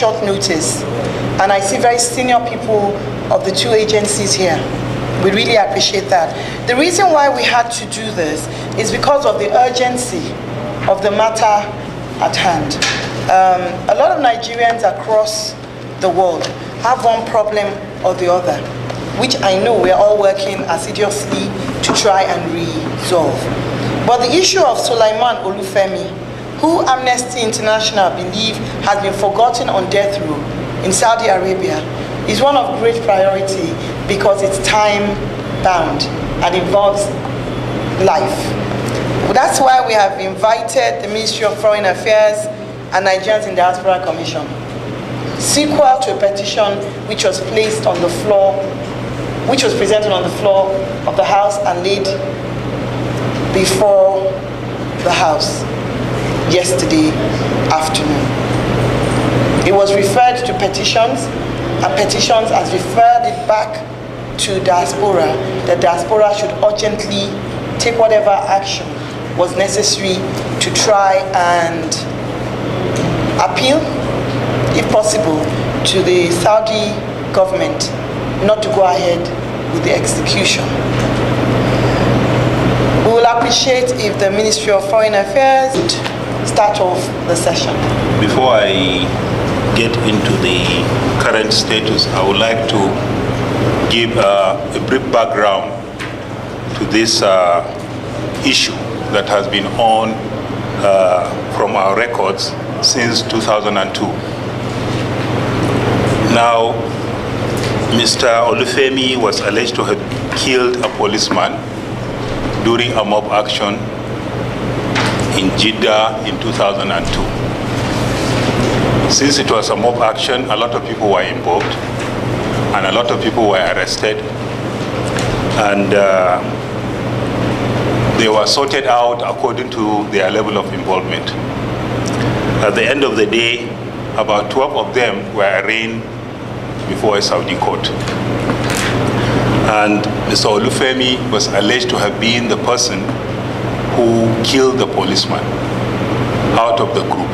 short notice, and I see very senior people of the two agencies here. We really appreciate that. The reason why we had to do this is because of the urgency of the matter at hand. A lot of Nigerians across the world have one problem or the other, which I know we're all working assiduously to try and resolve. But the issue of Sulaiman Olufemi, who Amnesty International believe has been forgotten on death row in Saudi Arabia, is one of great priority because it's time-bound and involves life. That's why we have invited the Ministry of Foreign Affairs and Nigerians in Diaspora Commission, sequel to a petition which was placed on the floor, which was presented on the floor of the House and laid before the House yesterday afternoon. It was referred to petitions, and petitions has referred it back to diaspora. The diaspora should urgently take whatever action was necessary to try and appeal, if possible, to the Saudi government not to go ahead with the execution. We will appreciate if the Ministry of Foreign Affairs would start off the session. Before I get into the current status, I would like to give a brief background to this issue that has been on from our records since 2002. Now, Mr. Olufemi was alleged to have killed a policeman during a mob action in Jeddah in 2002. Since it was a mob action, a lot of people were involved and a lot of people were arrested, and they were sorted out according to their level of involvement. At the end of the day, about 12 of them were arraigned before a Saudi court. And Mr. Olufemi was alleged to have been the person who killed the policeman out of the group.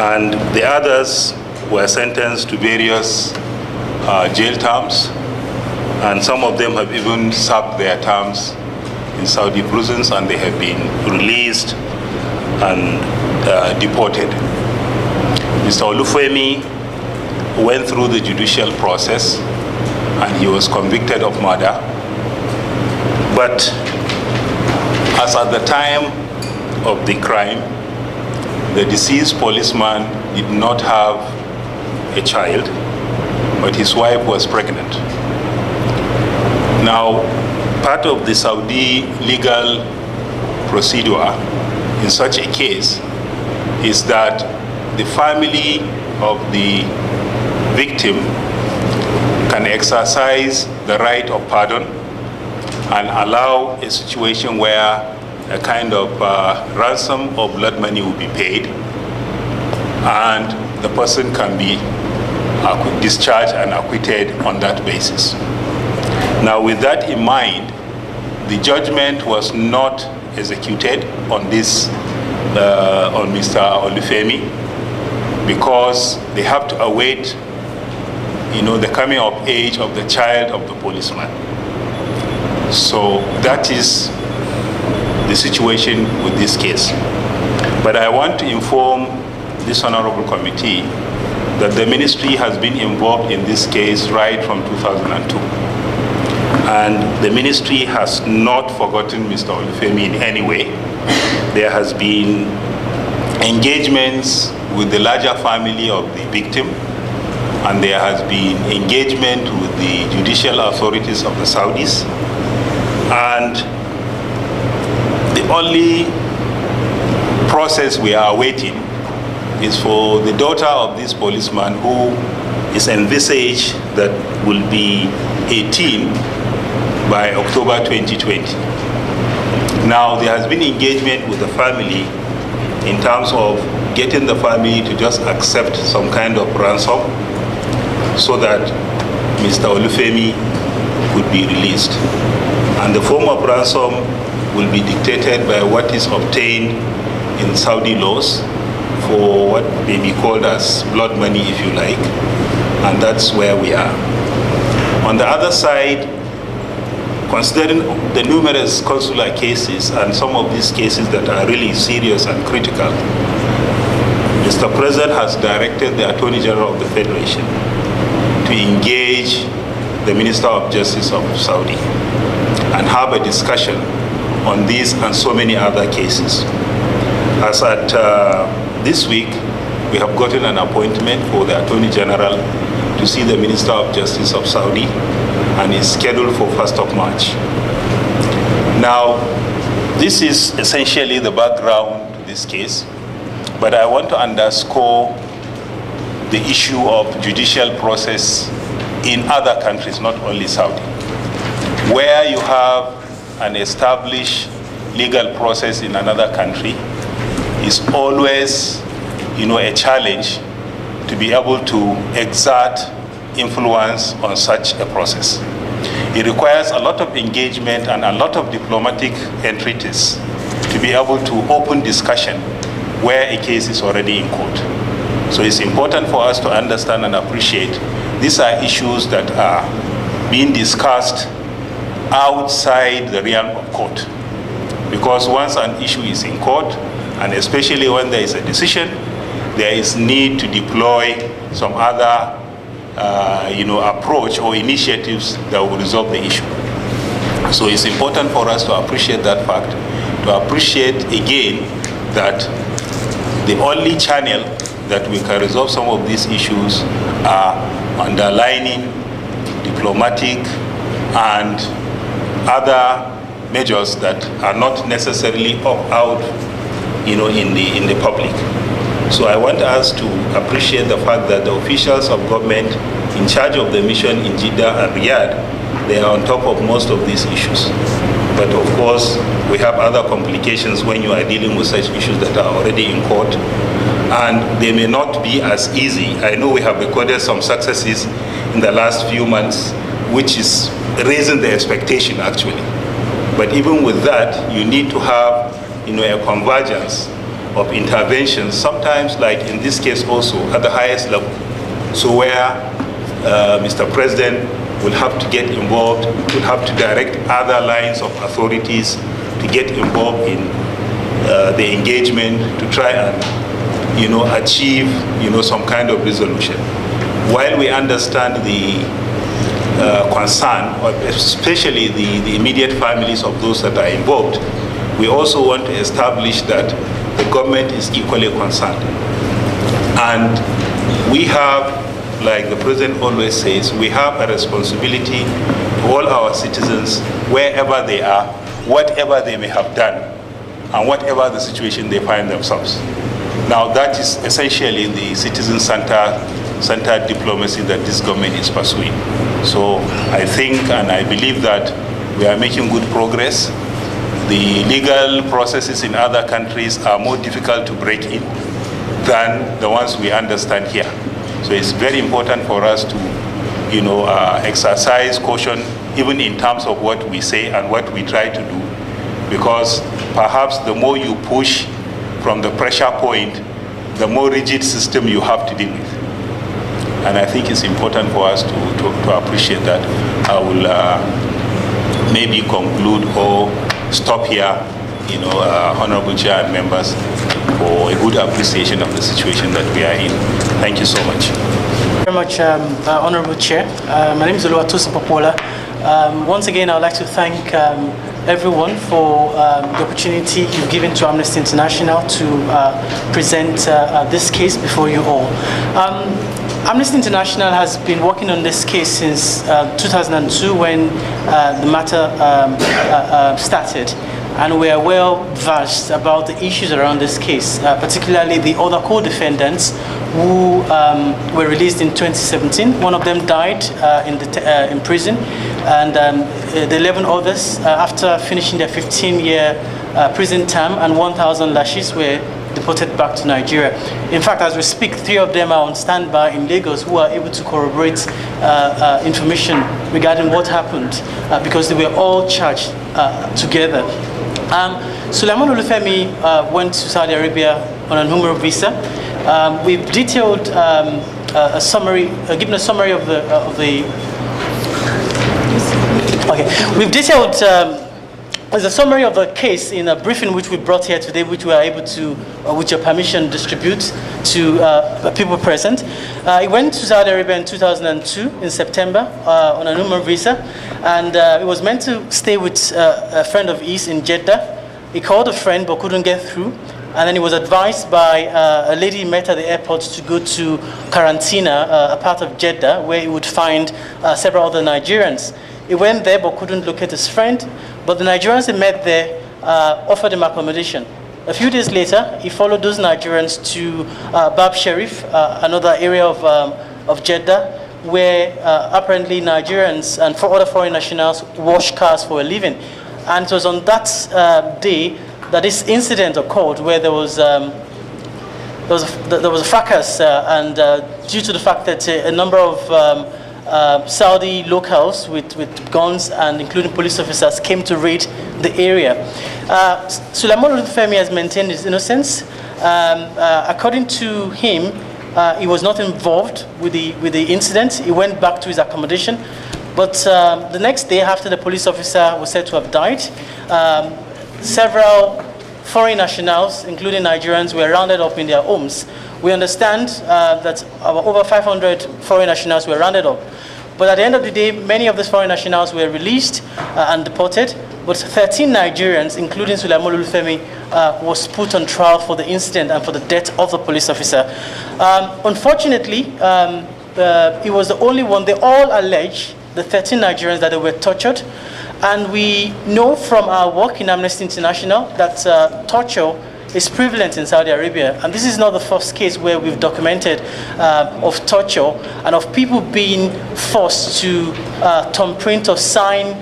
And the others were sentenced to various jail terms, and some of them have even served their terms in Saudi prisons, and they have been released and deported. Mr. Olufemi went through the judicial process and he was convicted of murder. But as at the time of the crime, the deceased policeman did not have a child, but his wife was pregnant. Now, part of the Saudi legal procedure in such a case is that the family of the victim can exercise the right of pardon and allow a situation where a kind of ransom or blood money will be paid and the person can be discharged and acquitted on that basis. Now, with that in mind, the judgment was not executed on this, on Mr. Olufemi, because they have to await, the coming of age of the child of the policeman. So that is the situation with this case. But I want to inform this honorable committee that the ministry has been involved in this case right from 2002. And the ministry has not forgotten Mr. Olufemi in any way. There has been engagements with the larger family of the victim, and there has been engagement with the judicial authorities of the Saudis. And the only process we are awaiting is for the daughter of this policeman, who is envisaged that will be 18 by October 2020. Now, there has been engagement with the family in terms of getting the family to just accept some kind of ransom so that Mr. Olufemi could be released. And the form of ransom will be dictated by what is obtained in Saudi laws for what may be called as blood money, if you like, and that's where we are. On the other side, considering the numerous consular cases and some of these cases that are really serious and critical, Mr. President has directed the Attorney General of the Federation to engage the Minister of Justice of Saudi and have a discussion on these and so many other cases. As at this week, we have gotten an appointment for the Attorney General to see the Minister of Justice of Saudi, and is scheduled for 1st of March. Now, this is essentially the background to this case, but I want to underscore the issue of judicial process in other countries, not only Saudi. Where you have an established legal process in another country, is always, a challenge to be able to exert influence on such a process. It requires a lot of engagement and a lot of diplomatic entreaties to be able to open discussion where a case is already in court. So it's important for us to understand and appreciate these are issues that are being discussed outside the realm of court. Because once an issue is in court, and especially when there is a decision, there is need to deploy some other approach or initiatives that will resolve the issue. So it's important for us to appreciate that fact, to appreciate again that the only channel that we can resolve some of these issues are underlining diplomatic and other measures that are not necessarily out, in the public. So I want us to appreciate the fact that the officials of government in charge of the mission in Jeddah and Riyadh, they are on top of most of these issues. But of course, we have other complications when you are dealing with such issues that are already in court, and they may not be as easy. I know we have recorded some successes in the last few months, which is raising the expectation actually. But even with that, you need to have a convergence of interventions, sometimes like in this case also at the highest level. So where Mr. President will have to get involved, will have to direct other lines of authorities to get involved in the engagement to try and achieve some kind of resolution. While we understand the concern, especially the immediate families of those that are involved, we also want to establish that the government is equally concerned. And we have, like the President always says, we have a responsibility to all our citizens, wherever they are, whatever they may have done, and whatever the situation they find themselves. Now that is essentially the citizen-centered diplomacy that this government is pursuing. So I think and I believe that we are making good progress. The legal processes in other countries are more difficult to break in than the ones we understand here. So it's very important for us to, exercise caution, even in terms of what we say and what we try to do, because perhaps the more you push from the pressure point, the more rigid system you have to deal with. And I think it's important for us to appreciate that. I will maybe conclude or stop here, Honorable Chair and members, for a good appreciation of the situation that we are in. Thank you so much. Very much, Honorable Chair. My name is Oluwatosin Popola. Once again, I would like to thank everyone for the opportunity you've given to Amnesty International to present this case before you all. Amnesty International has been working on this case since 2002 when the matter started, and we are well versed about the issues around this case, particularly the other co-defendants who were released in 2017. One of them died in prison, and the 11 others, after finishing their 15-year prison term and 1,000 lashes, were deported back to Nigeria. In fact, as we speak, 3 of them are on standby in Lagos who are able to corroborate information regarding what happened because they were all charged together. Sulaiman Olufemi went to Saudi Arabia on an Umrah visa. We've detailed a summary, given a summary of the okay. We've detailed as a summary of the case in a briefing which we brought here today, which we are able to, with your permission, distribute to people present. He went to Saudi Arabia in 2002 in September on an Umrah visa, and he was meant to stay with a friend of his in Jeddah. He called a friend but couldn't get through, and then he was advised by a lady he met at the airport to go to Karantina, a part of Jeddah, where he would find several other Nigerians. He went there but couldn't locate his friend, but the Nigerians he met there offered him accommodation. A few days later, he followed those Nigerians to Bab Sharif, another area of Jeddah, where apparently Nigerians and other foreign nationals wash cars for a living. And it was on that day that this incident occurred, where there was a fracas, and due to the fact that a number of Saudi locals with guns and including police officers came to raid the area. Sulaiman Olufemi has maintained his innocence. According to him, he was not involved with the incident. He went back to his accommodation. But the next day, after the police officer was said to have died, several foreign nationals, including Nigerians, were rounded up in their homes. We understand that over 500 foreign nationals were rounded up. But at the end of the day, many of these foreign nationals were released and deported. But 13 Nigerians, including Sulaiman Olufemi, was put on trial for the incident and for the death of the police officer. Unfortunately, he was the only one. They all allege, the 13 Nigerians, that they were tortured. And we know from our work in Amnesty International that torture is prevalent in Saudi Arabia. And this is not the first case where we've documented of torture and of people being forced to thumbprint or sign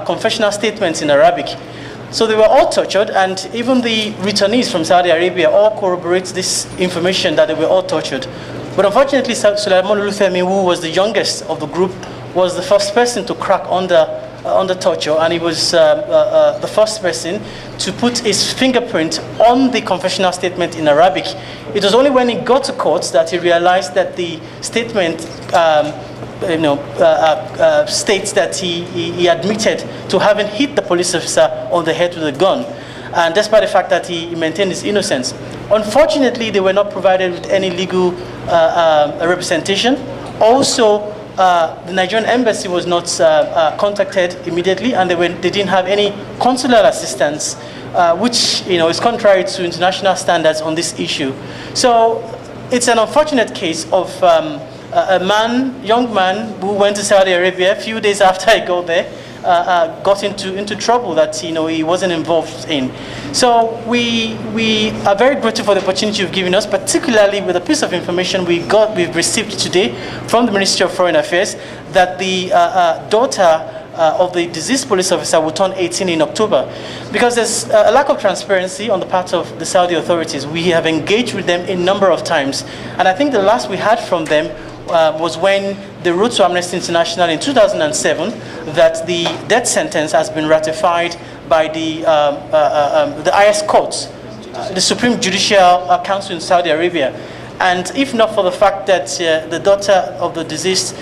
confessional statements in Arabic. So they were all tortured, and even the returnees from Saudi Arabia all corroborate this information that they were all tortured. But unfortunately, Sulaiman Olufemi, who was the youngest of the group, was the first person to crack under torture, and he was the first person to put his fingerprint on the confessional statement in Arabic. It was only when he got to court that he realized that the statement states that he admitted to having hit the police officer on the head with a gun, and despite the fact that he maintained his innocence. Unfortunately, they were not provided with any legal representation. Also, the Nigerian embassy was not contacted immediately, and they didn't have any consular assistance, which is contrary to international standards on this issue. So it's an unfortunate case of a young man who went to Saudi Arabia a few days after I got there, got into trouble that he wasn't involved in. So we are very grateful for the opportunity you've given us, particularly with a piece of information we've received today from the Ministry of Foreign Affairs that the daughter of the deceased police officer will turn 18 in October. Because there's a lack of transparency on the part of the Saudi authorities. We have engaged with them a number of times, and I think the last we heard from them was when they wrote to Amnesty International in 2007 that the death sentence has been ratified by the highest courts, the Supreme Judicial Council in Saudi Arabia. And if not for the fact that the daughter of the deceased,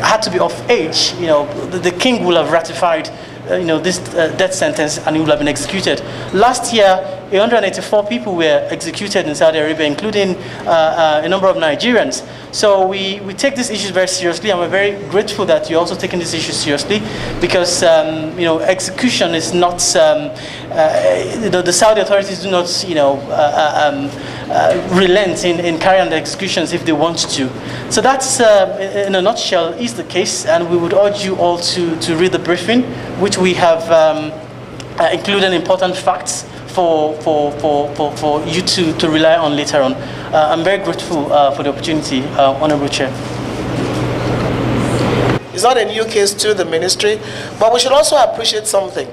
had to be of age, the king will have ratified this death sentence, and he will have been executed. Last year, 184 people were executed in Saudi Arabia, including a number of Nigerians. So we take these issues very seriously, and we're very grateful that you're also taking these issues seriously, because execution is not, the Saudi authorities do not relent in carrying out the executions if they want to. So that's, in a nutshell, is the case, and we would urge you all to read the briefing, which we have included important facts for you to rely on later on. I'm very grateful for the opportunity, Honorable Chair. It's not a new case to the ministry, but we should also appreciate something.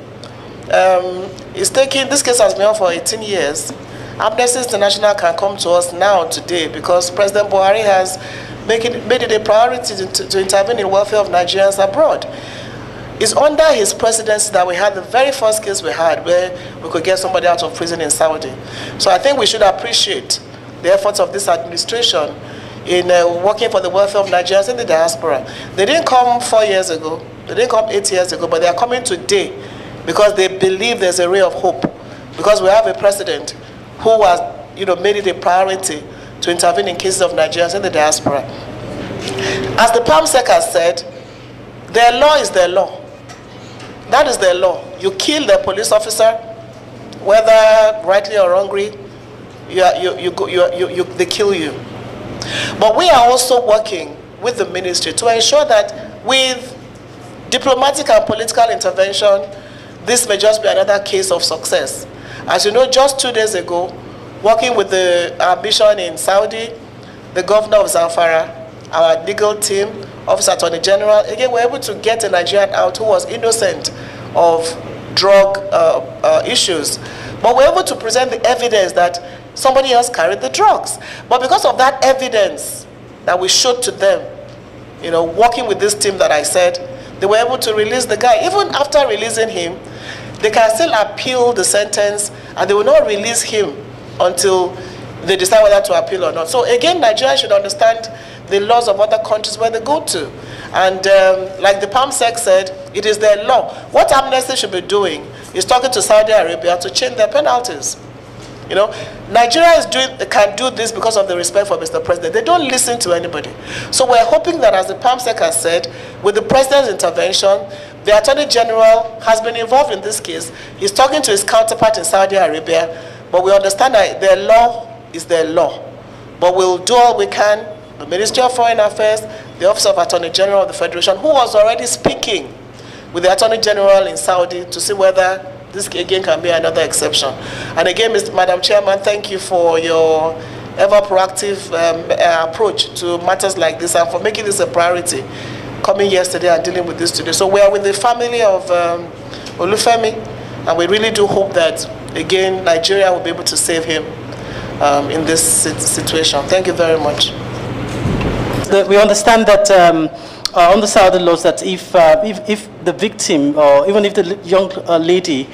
This case has been on for 18 years. Amnesty International can come to us now, today, because President Buhari has made it a priority to intervene in the welfare of Nigerians abroad. It's under his presidency that we had the very first case we had where we could get somebody out of prison in Saudi. So I think we should appreciate the efforts of this administration in working for the welfare of Nigerians in the diaspora. They didn't come 4 years ago, they didn't come 8 years ago, but they are coming today because they believe there's a ray of hope. Because we have a president who has, made it a priority to intervene in cases of Nigerians in the diaspora. As the PAMSEC has said, their law is their law. That is their law. You kill the police officer, whether rightly or wrongly, they kill you. But we are also working with the ministry to ensure that with diplomatic and political intervention, this may just be another case of success. As you know, just 2 days ago, working with our mission in Saudi, the governor of Zamfara, our legal team, Office Attorney General, again, we're able to get a Nigerian out who was innocent of drug issues. But we're able to present the evidence that somebody else carried the drugs. But because of that evidence that we showed to them, working with this team that I said, they were able to release the guy. Even after releasing him, they can still appeal the sentence, and they will not release him until they decide whether to appeal or not. So again, Nigeria should understand the laws of other countries where they go to. And like the PAMSEC said, it is their law. What Amnesty should be doing is talking to Saudi Arabia to change their penalties. Nigeria can do this because of the respect for Mr. President. They don't listen to anybody. So we're hoping that, as the PAMSEC has said, with the President's intervention, the Attorney General has been involved in this case. He's talking to his counterpart in Saudi Arabia, but we understand that their law is their law. But we'll do all we can. The Ministry of Foreign Affairs, the Office of Attorney General of the Federation, who was already speaking with the Attorney General in Saudi to see whether this again can be another exception. And again, Madam Chairman, thank you for your ever proactive approach to matters like this and for making this a priority, coming yesterday and dealing with this today. So we are with the family of Olufemi, and we really do hope that, again, Nigeria will be able to save him in this situation. Thank you very much. We understand that under Saudi laws, that if the victim, or even if the young lady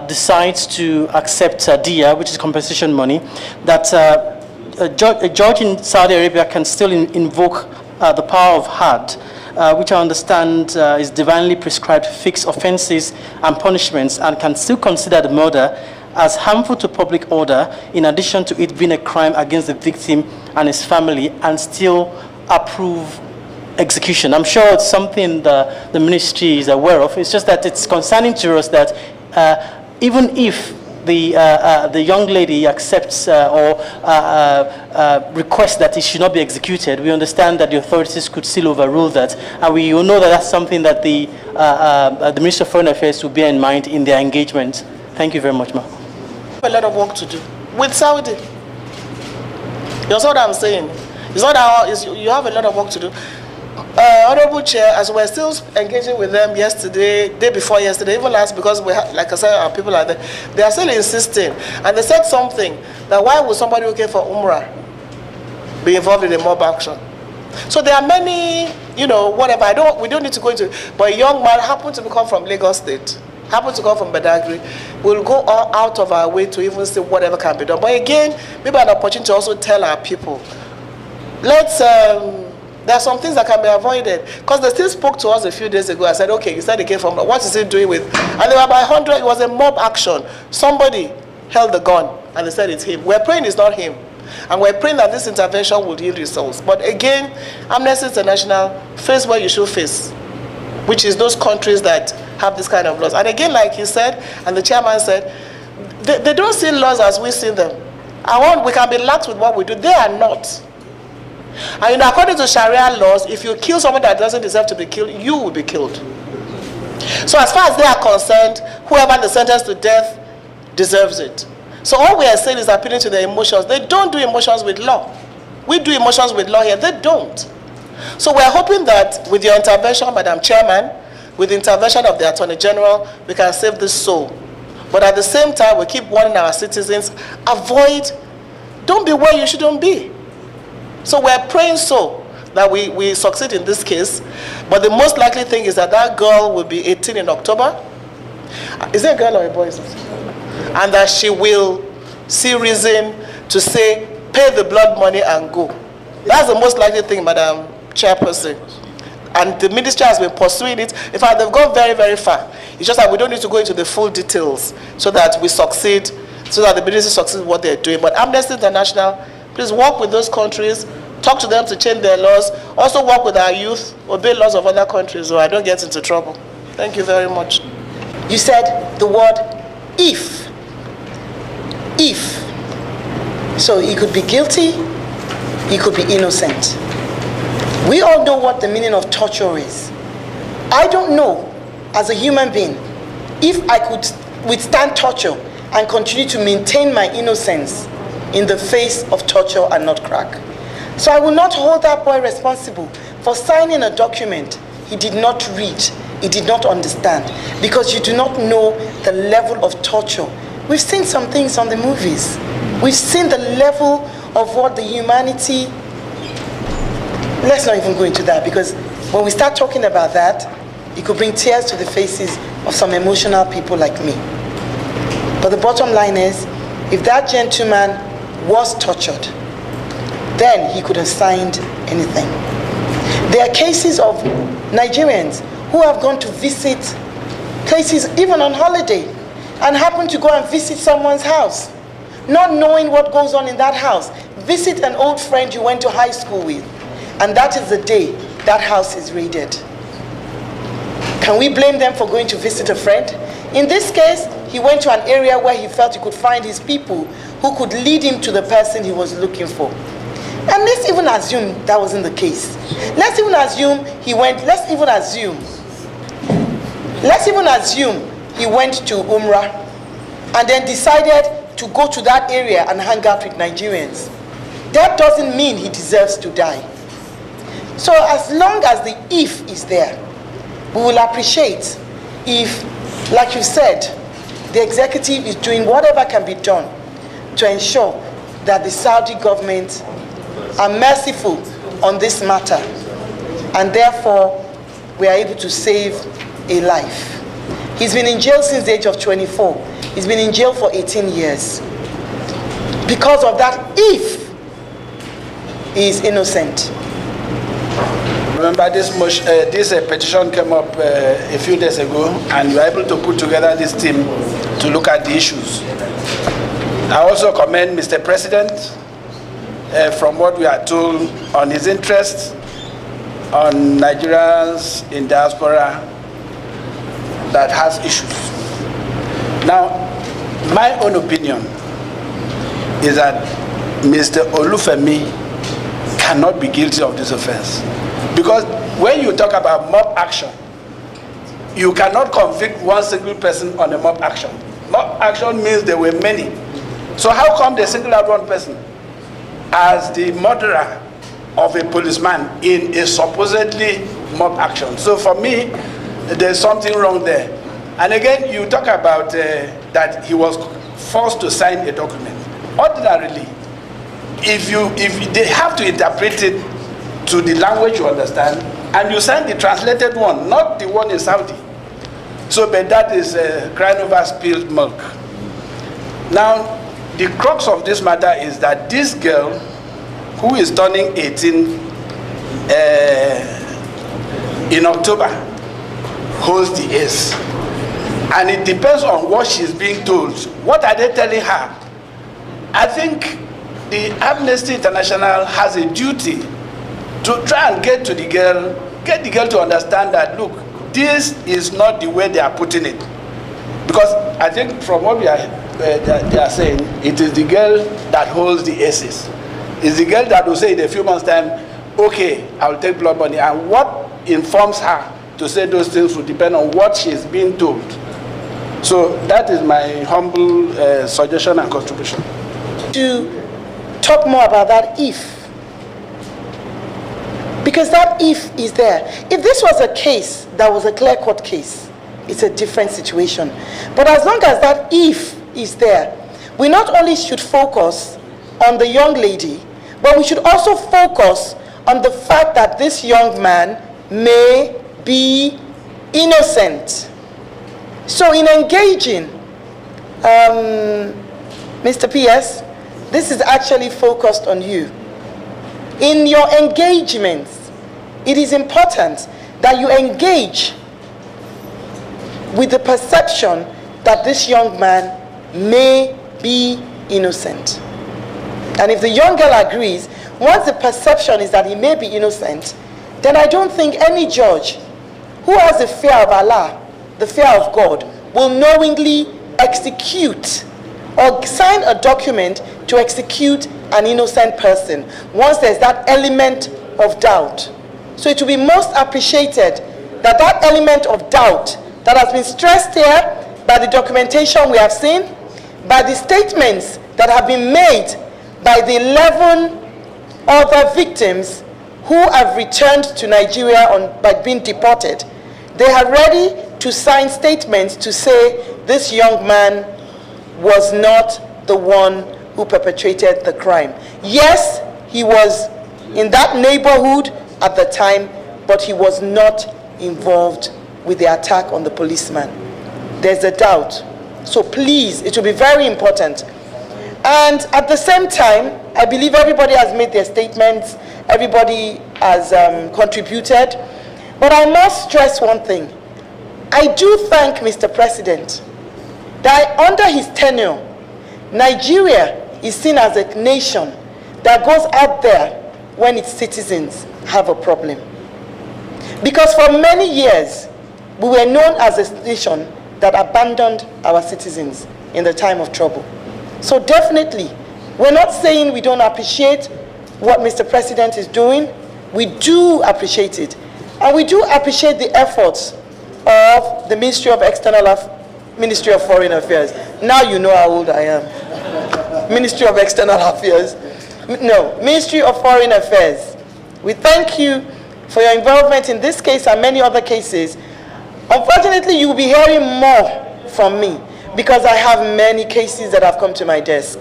decides to accept diya, which is compensation money, that a judge in Saudi Arabia can still invoke the power of had, which I understand is divinely prescribed fixed offenses and punishments, and can still consider the murder as harmful to public order, in addition to it being a crime against the victim and his family, and still approve execution. I'm sure it's something the ministry is aware of. It's just that it's concerning to us that even if the young lady accepts or requests that it should not be executed, we understand that the authorities could still overrule that, and we all know that that's something that the Ministry of Foreign Affairs will bear in mind in their engagement. Thank you very much, ma'am. A lot of work to do with Saudi. That's what I'm saying. It's not how you have a lot of work to do. Honorable Chair, as we're still engaging with them yesterday, day before yesterday, even last, because we have, like I said, our people are there, they are still insisting. And they said something, that why would somebody looking for Umrah be involved in a mob action? So there are many, whatever, we don't need to go into it, but a young man happened to come from Lagos State, happened to come from Badagry. We'll go all out of our way to even see whatever can be done. But again, maybe an opportunity to also tell our people, there are some things that can be avoided. Because they still spoke to us a few days ago. I said, okay, you said he came from, what is he doing with? And they were by 100, it was a mob action. Somebody held the gun, and they said it's him. We're praying it's not him. And we're praying that this intervention will yield results. But again, Amnesty International, face where you should face, which is those countries that have this kind of laws. And again, like he said, and the chairman said, they don't see laws as we see them. We can be lax with what we do. They are not. And according to Sharia laws, if you kill someone that doesn't deserve to be killed, you will be killed. So as far as they are concerned, whoever they sentence to death deserves it. So all we are saying is appealing to their emotions. They don't do emotions with law. We do emotions with law here. They don't. So we're hoping that with your intervention, Madam Chairman, with the intervention of the Attorney General, we can save this soul. But at the same time, we keep warning our citizens, don't be where you shouldn't be. So we're praying so that we succeed in this case, but the most likely thing is that that girl will be 18 in October. Is it a girl or a boy? And that she will see reason to say, pay the blood money and go. That's the most likely thing, Madam Chairperson. And the ministry has been pursuing it. In fact, they've gone very, very far. It's just that we don't need to go into the full details so that we succeed, so that the ministry succeeds what they're doing. But Amnesty International, please work with those countries, talk to them to change their laws. Also work with our youth, obey laws of other countries so I don't get into trouble. Thank you very much. You said the word if. If. So he could be guilty, he could be innocent. We all know what the meaning of torture is. I don't know, as a human being, if I could withstand torture and continue to maintain my innocence in the face of torture and not crack. So I will not hold that boy responsible for signing a document he did not read, he did not understand, because you do not know the level of torture. We've seen some things on the movies. We've seen the level of what the humanity. Let's not even go into that, because when we start talking about that, it could bring tears to the faces of some emotional people like me. But the bottom line is, if that gentleman was tortured, then he could have signed anything. There are cases of Nigerians who have gone to visit places, even on holiday, and happen to go and visit someone's house, not knowing what goes on in that house. Visit an old friend you went to high school with, and that is the day that house is raided. Can we blame them for going to visit a friend? In this case, he went to an area where he felt he could find his people who could lead him to the person he was looking for. And let's even assume that wasn't the case. Let's even assume he went, let's even assume he went to Umrah and then decided to go to that area and hang out with Nigerians. That doesn't mean he deserves to die. So as long as the if is there, we will appreciate if, like you said, the executive is doing whatever can be done to ensure that the Saudi government are merciful on this matter, and therefore we are able to save a life. He's been in jail since the age of 24. He's been in jail for 18 years. Because of that, if he is innocent. Remember this petition came up a few days ago, and we were able to put together this team to look at the issues. I also commend Mr. President from what we are told on his interest on Nigerians in diaspora that has issues. Now, my own opinion is that Mr. Olufemi cannot be guilty of this offense. Because when you talk about mob action, you cannot convict one single person on a mob action. Mob action means there were many. So how come they single out one person as the murderer of a policeman in a supposedly mob action? So for me, there's something wrong there. And again, you talk about that he was forced to sign a document. Ordinarily, if they have to interpret it to the language you understand, and you sign the translated one, not the one in Saudi. So, but that is crying over spilled milk. Now, the crux of this matter is that this girl, who is turning 18 in October, holds the ace. And it depends on what she's being told. What are they telling her? I think the Amnesty International has a duty to try and get the girl to understand that, look, this is not the way they are putting it. Because I think from what they are saying, it is the girl that holds the aces. It's the girl that will say in a few months' time, okay, I'll take blood money. And what informs her to say those things will depend on what she's being told. So that is my humble suggestion and contribution. To talk more about that if. Because that if is there. If this was a case that was a clear-cut case, it's a different situation. But as long as that if is there, we not only should focus on the young lady, but we should also focus on the fact that this young man may be innocent. So in engaging, Mr. PS, this is actually focused on you. In your engagements, it is important that you engage with the perception that this young man may be innocent. And if the young girl agrees, once the perception is that he may be innocent, then I don't think any judge who has the fear of Allah, the fear of God, will knowingly execute or sign a document to execute an innocent person once there's that element of doubt. So it will be most appreciated that that element of doubt that has been stressed here by the documentation we have seen, by the statements that have been made by the 11 other victims who have returned to Nigeria by being deported. They are ready to sign statements to say this young man was not the one who perpetrated the crime. Yes, he was in that neighborhood at the time, but he was not involved with the attack on the policeman. There's a doubt. So please, it will be very important. And at the same time, I believe everybody has made their statements, everybody has contributed, but I must stress one thing. I do thank Mr. President that under his tenure, Nigeria is seen as a nation that goes out there when its citizens have a problem. Because for many years, we were known as a nation that abandoned our citizens in the time of trouble. So definitely, we're not saying we don't appreciate what Mr. President is doing. We do appreciate it. And we do appreciate the efforts of the Ministry of Foreign Affairs. Now you know how old I am. Ministry of External Affairs. No, Ministry of Foreign Affairs. We thank you for your involvement in this case and many other cases. Unfortunately, you will be hearing more from me because I have many cases that have come to my desk.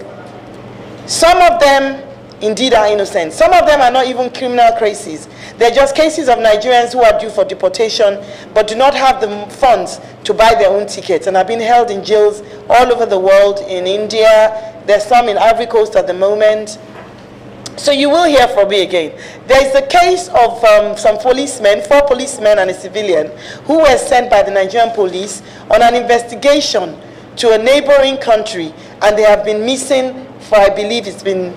Some of them indeed are innocent. Some of them are not even criminal cases. They're just cases of Nigerians who are due for deportation but do not have the funds to buy their own tickets and have been held in jails all over the world, in India. There's some in Ivory Coast at the moment. So you will hear from me again. There is a case of some policemen, 4 policemen and a civilian, who were sent by the Nigerian police on an investigation to a neighboring country, and they have been missing for, I believe it's been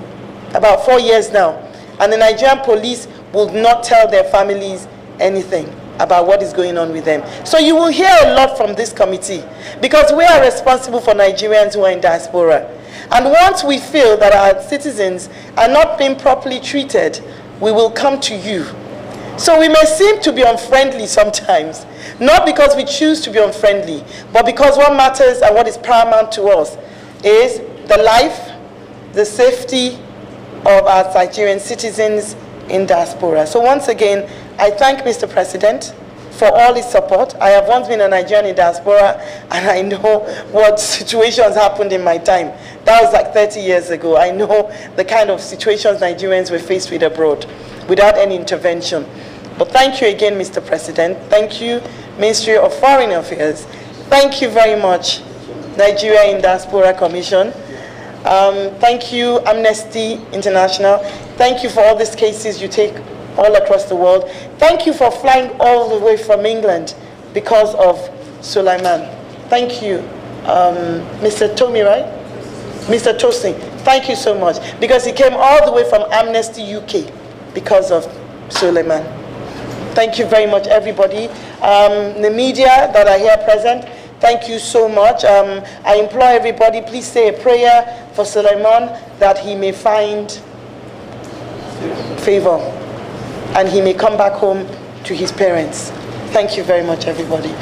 about 4 years now. And the Nigerian police will not tell their families anything about what is going on with them. So you will hear a lot from this committee because we are responsible for Nigerians who are in diaspora. And once we feel that our citizens are not being properly treated, we will come to you. So we may seem to be unfriendly sometimes, not because we choose to be unfriendly, but because what matters and what is paramount to us is the life, the safety of our Nigerian citizens in diaspora. So once again, I thank Mr. President for all his support. I have once been a Nigerian in diaspora, and I know what situations happened in my time. That was like 30 years ago. I know the kind of situations Nigerians were faced with abroad without any intervention. But thank you again, Mr. President. Thank you, Ministry of Foreign Affairs. Thank you very much, Nigeria in Diaspora Commission. Thank you, Amnesty International. Thank you for all these cases you take all across the world. Thank you for flying all the way from England because of Sulaiman. Thank you, Mr. Tommy, right? Mr. Tosin, thank you so much, because he came all the way from Amnesty UK because of Sulaiman. Thank you very much, everybody. The media that are here present, thank you so much. I implore everybody, please say a prayer for Sulaiman that he may find favor and he may come back home to his parents. Thank you very much, everybody.